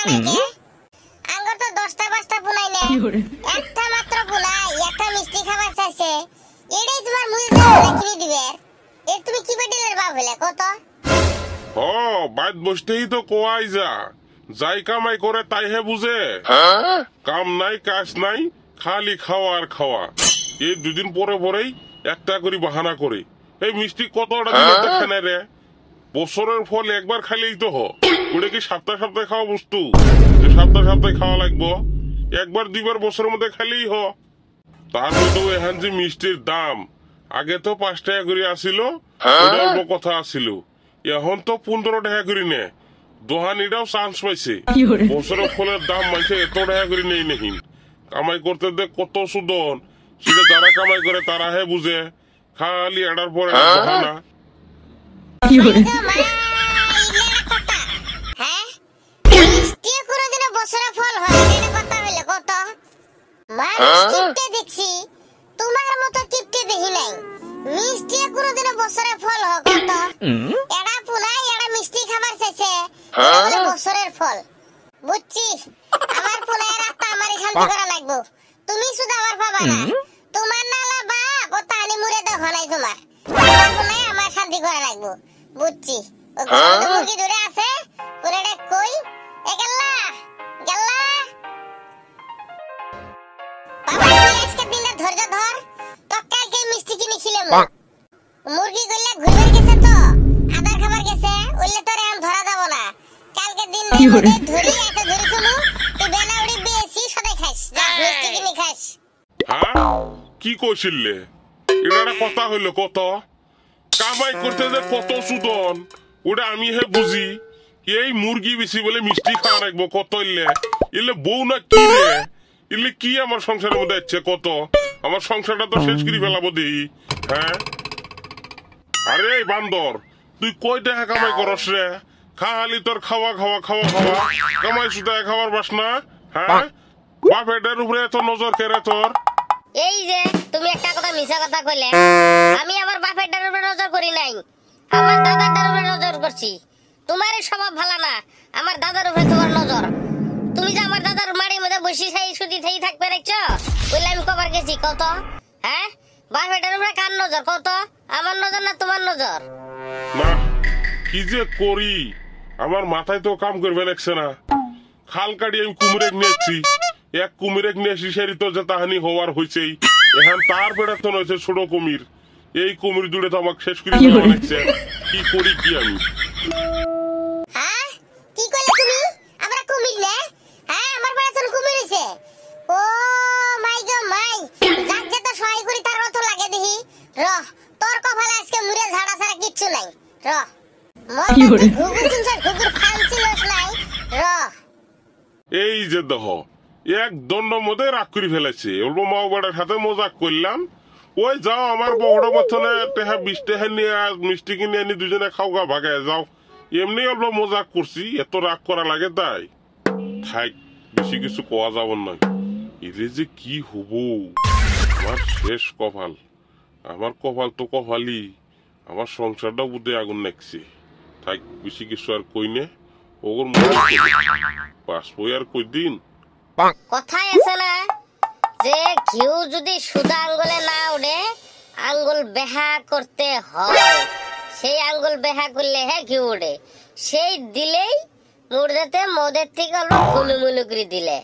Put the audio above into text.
নাই কে আঙ্গুর তো 10টা 5টা বুনাই না একটা মাত্র বুনাই একটা মিষ্টি খাবার চাইছে এটাই তোমার মুড়ি দাও কিনে দিবে এর তুমি কি বেডিলের বাপ হলে কত ও বাইত বসতেই তো কোয়াই যা যাই কামাই করে তাই হে বুঝে কাম নাই কাজ নাই খালি খাওয়া আর খাওয়া এই দুদিন পরে পরেই একটা করে বাহানা করে এই মিষ্টি কতটা দিলে দেখে রে বছরের ফল একবার খাইলেই তো ওটা কি সপ্তাহে সপ্তাহে খাওয়া বস্তু যে সপ্তাহে সপ্তাহে খাওয়া লাগবো একবার দুইবার বছরের মধ্যে খাইলেই তার মধ্যে এখন যে মিষ্টির দাম আগে তো 5 টাকা করে আসিল অল্প কথা আসিল এখন তো 15 টাকা করে নে দোহানিটাও চান্স পাইছে বছরের ফলের দাম মাইছে এত টাকা করে নেই নেই কামাই করতে দে কত সুদন সেটা যারা কামাই করে তারা হে বুঝে খালি এটার পর বাহানা দেখছি তোমার মতো কিপটে দেখি নাই মিষ্টি কোনোদিনও বছরে ফল হোক কত এড়া পুলাই এড়া মিষ্টি খাবার চাইছে বছরের ফল বুঝছি আমার পুলাই রাস্তা আমারই শান্তি করা লাগবো তুমি শুধু আমার পাবা না তোমার নালা বাপ ও তাহলে মুড়ে দেওয়া নাই তোমার পুলাই আমার শান্তি করা লাগবো বুঝছি ও মুরগি ধরে আছে পুরাটা কই এ গেল্লা গেল্লা বাবা আজকে দিনে ধৈর্য ধর তো কালকে মিষ্টি কিনে খিলাম মুরগি গল্লা ঘুরে গেছে তো আদার খাবার গেছে ওইলে তোরে আম ধরা যাব না কালকে দিন মধ্যে ধরি এত ধরি শুনু তুই বেনাউড়ি বেশি সদাই খাস যা মিষ্টি কিনে খাস হ্যাঁ কি কইছিলে এটা কথা হইলো কত কামাই করতে যে কত সুদন ওটা আমি হে বুঝি এই মুরগি বেশি বলে মিষ্টি খাওয়া রাখবো কত ইলে বউ না কি রে ইলে কি আমার সংসারের মধ্যে আছে কত আমার সংসারটা তো শেষ করে ফেলাবো দেই হ্যাঁ আরে বান্দর তুই কয় টাকা কামাই করস রে খালি তোর খাওয়া খাওয়া খাওয়া খাওয়া কামাই শুধু খাবার বাস না হ্যাঁ বাপেটার উপরে এত নজর কেড়ে তোর এই যে তুমি একটা কথা মিছা কথা কইলে আমি আমার বাপেটার উপরে নজর করি নাই আমার দাদাটার উপরে নজর করছি তোমার স্বভাব ভালো না আমার দাদার উপরে তোমার নজর তুমি যে আমার দাদার মাড়ির মধ্যে বসে সেই সুদি থেই থাকবে দেখছো বলে আমি কবার গেছি কত হ্যাঁ বাপেটার উপরে কার নজর কত আমার নজর না তোমার নজর না কি যে করি আমার মাথায় তো কাম করবে লাগছে না খাল কাটি আমি কুমিরেক নিয়েছি এক কুমিরেক নিয়ে শিশারি তো যে তাহানি হওয়ার হয়েছেই এখন তার বেড়া তো নয়েছে ছোট কুমির এই কুমির জুড়ে তো আমাকে শেষ করে দেওয়া লাগছে কি করি কি আমি হ্যাঁ কি কইলে তুমি আমরা কুমির না হ্যাঁ আমার বেড়া তো কুমির হইছে ও মাই গো মাই যাক যে তো সহায় করি তার মতো লাগে দেখি রহ তোর কপালে আজকে মুড়ে ঝাড়া ছাড়া কিচ্ছু নাই রহ এই যে দেহ এক দণ্ড মধ্যে রাগ করে ফেলেছে অল্প মা বাবার সাথে মজাক করলাম ওই যাও আমার বড় মতনে টেহা 20 টাকা নিয়ে মিষ্টি কিনে আনি দুজনে খাও গা ভাগে যাও এমনি অল্প মজাক করছি এত রাগ করা লাগে তাই থাক বেশি কিছু কোয়া যাব না এরে যে কি হব আমার শেষ কপাল আমার কপাল তো কপালই আমার সংসারটা বুদ্ধে আগুন লাগছে থাক বেশি কিছু আর কই নে ওগর পাসবই আর কই দিন কথাই আছে না যে ঘিউ যদি সুদা আঙ্গুলে না উঠে আঙ্গুল বেহা করতে হয় সেই আঙ্গুল বেহা করলে হ্যাঁ ঘিউ উঠে সেই দিলেই মুড়দেতে মদের থেকে অল্প গুলুমুলু করে দিলে